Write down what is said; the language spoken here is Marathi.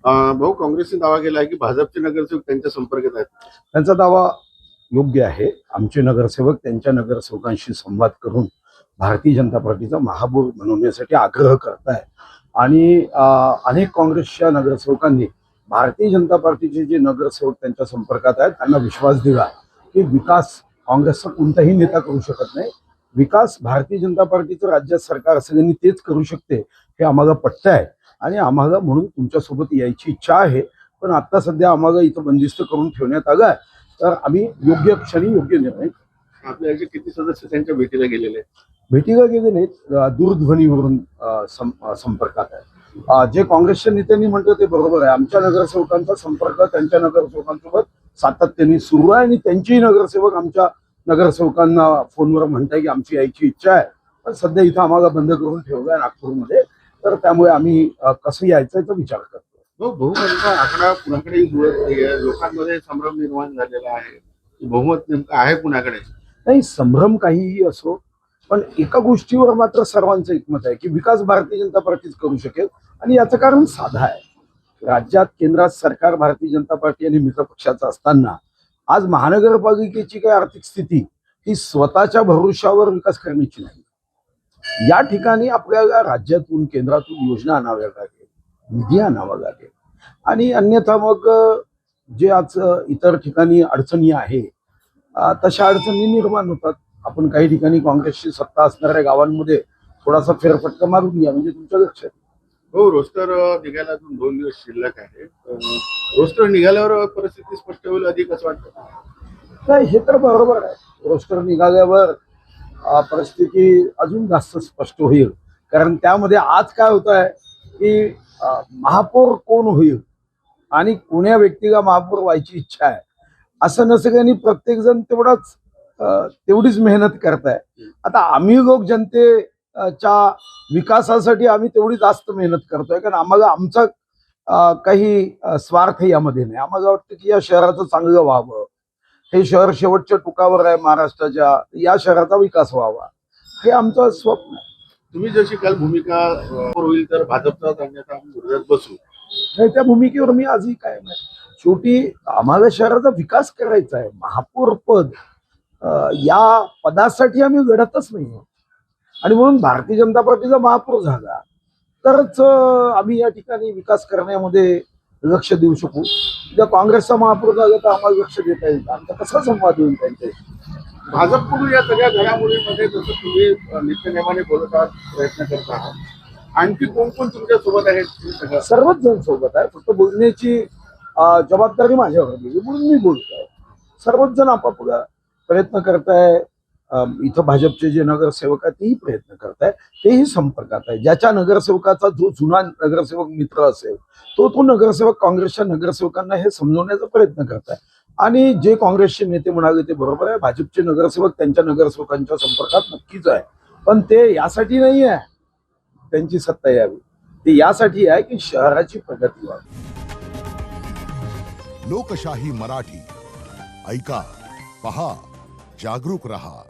भाऊ, काँग्रेसने दावा केला आहे की भाजपचे नगरसेवक त्यांच्या संपर्कात आहेत. त्यांचा दावा योग्य आहे. आमचे नगरसेवक त्यांच्या नगरसेवकांशी संवाद करून भारतीय जनता पार्टीचा महापौर बनवण्यासाठी आग्रह करताय आणि अनेक काँग्रेसच्या नगरसेवकांनी भारतीय जनता पार्टीचे जे नगरसेवक त्यांच्या संपर्कात आहेत त्यांना विश्वास दिला की विकास काँग्रेसचा कोणताही नेता करू शकत नाही, विकास भारतीय जनता पार्टीचं राज्यात सरकार सगळ्यांनी तेच करू शकते, हे आम्हाला पटतं आहे आणि आम्हाला म्हणून तुमच्यासोबत यायची इच्छा आहे. पण आता सध्या आम्हाला इथं बंदिस्त करून ठेवण्यात आलं आहे, तर आम्ही योग्य क्षणी योग्य निर्णय. आपल्याचे किती सदस्य त्यांच्या भेटीला गेलेले आहेत? भेटीला गेले नाहीत, दूरध्वनीवरून संपर्कात आहे. जे काँग्रेसच्या नेत्यांनी म्हटलं ते बरोबर आहे. आमच्या नगरसेवकांचा संपर्क त्यांच्या नगरसेवकांसोबत सातत्याने सुरू आहे आणि त्यांचेही नगरसेवक आमच्या नगरसेवकांना फोनवर म्हणताय की आमची यायची इच्छा आहे, पण सध्या इथं आम्हाला बंद करून ठेवलं आहे नागपूरमध्ये, तर त्यामुळे आम्ही कसं यायचा याचा विचार करतो. बहुमताचा आकडा कुणाकडे जुळत नाहीये, लोकांमध्ये संभ्रम निर्माण झालेला आहे. बहुमत नेमकं आहे कुणाकडे? नाही, संभ्रम काहीही असो, पण एका गोष्टीवर मात्र सर्वांचं एकमत आहे की विकास भारतीय जनता पार्टीच करू शकेल. आणि याचं कारण साधं आहे. राज्यात केंद्रात सरकार भारतीय जनता पार्टी आणि मित्रपक्षाचं असताना आज महानगरपालिकेची काय आर्थिक स्थिती ही स्वतःच्या भरोशावर विकास करण्याची नाही. या ठिकाणी आपल्याला राज्यातून केंद्रातून योजना आणाव्या लागेल, निधी आणावा लागेल आणि अन्यथा मग जे आज इतर ठिकाणी अडचणी आहे तशा अडचणी निर्माण होतात. आपण काही ठिकाणी काँग्रेसची सत्ता असणाऱ्या गावांमध्ये थोडासा फेरफटका मारून घ्या म्हणजे तुमच्या लक्षात. हो, रोस्टर निघायला अजून 2 दिवस शिल्लक आहे. रोस्टर निघाल्यावर परिस्थिती स्पष्ट होईल अधिक असं वाटतं? नाही, हे तर बरोबर आहे. रोस्टर निघाल्यावर परिस्थिती अजून जास्त स्पष्ट होईल. कारण त्यामध्ये आज काय होत आहे की महापौर कोण होईल आणि कोण्या व्यक्तीला महापौर व्हायची इच्छा आहे असं नसतं आणि प्रत्येक जण तेवढीच मेहनत करताय. आता आम्ही लोक जनतेच्या विकासासाठी आम्ही तेवढी जास्त मेहनत करतोय, कारण आम्हाला आमचा काही स्वार्थ यामध्ये नाही. आम्हाला वाटतं की या शहराचं चांगलं व्हावं, हे शहर शेवटच्या टुकावर आहे महाराष्ट्राच्या, या शहराचा विकास व्हावा हे आमचं स्वप्न आहे. तुम्ही जशी काल भूमिका होईल तर भाजपचा अन्यथा आम्ही विरोधात बसू, नाही, त्या भूमिकेवर मी आजही कायम आहे. शेवटी आम्हाला शहराचा विकास करायचा आहे. महापौर पद या पदासाठी आम्ही लढतच नाही आणि म्हणून भारतीय जनता पार्टीचा महापौर झाला तरच आम्ही या ठिकाणी विकास करण्यामध्ये लक्ष देऊ शकू. उद्या काँग्रेसचा महापौर झाला तर आम्हाला लक्ष देता येईल, आमचा कसा संवाद होईल त्यांच्याशी. भाजपकडून या सगळ्या घडामोडींमध्ये जसं तुम्ही नित्यनेमाने बोलत आहात, प्रयत्न करत आहात, आणखी कोण कोण तुमच्या सोबत आहेत? सर्वच जण सोबत आहे. फक्त बोलण्याची जबाबदारी माझ्यावर दिली म्हणून मी बोलतोय. सर्वच जण आपापला प्रयत्न करताय. इथं भाजपचे जे नगरसेवक आहेत तेही प्रयत्न करताय, तेही संपर्कात आहे. ज्याच्या नगरसेवकाचा जो जुना नगरसेवक मित्र असेल तो नगरसेवक काँग्रेसच्या नगरसेवकांना हे समजवण्याचा प्रयत्न करताय. आणि जे काँग्रेसचे नेते म्हणाले ते बरोबर आहे. भाजपचे नगरसेवक त्यांच्या नगरसेवकांच्या संपर्कात नक्कीच आहे, पण ते यासाठी नाही आहे त्यांची सत्ता यावी, ते यासाठी आहे की शहराची प्रगती व्हावी. लोकशाही मराठी ऐका, पहा, जागरूक रहा.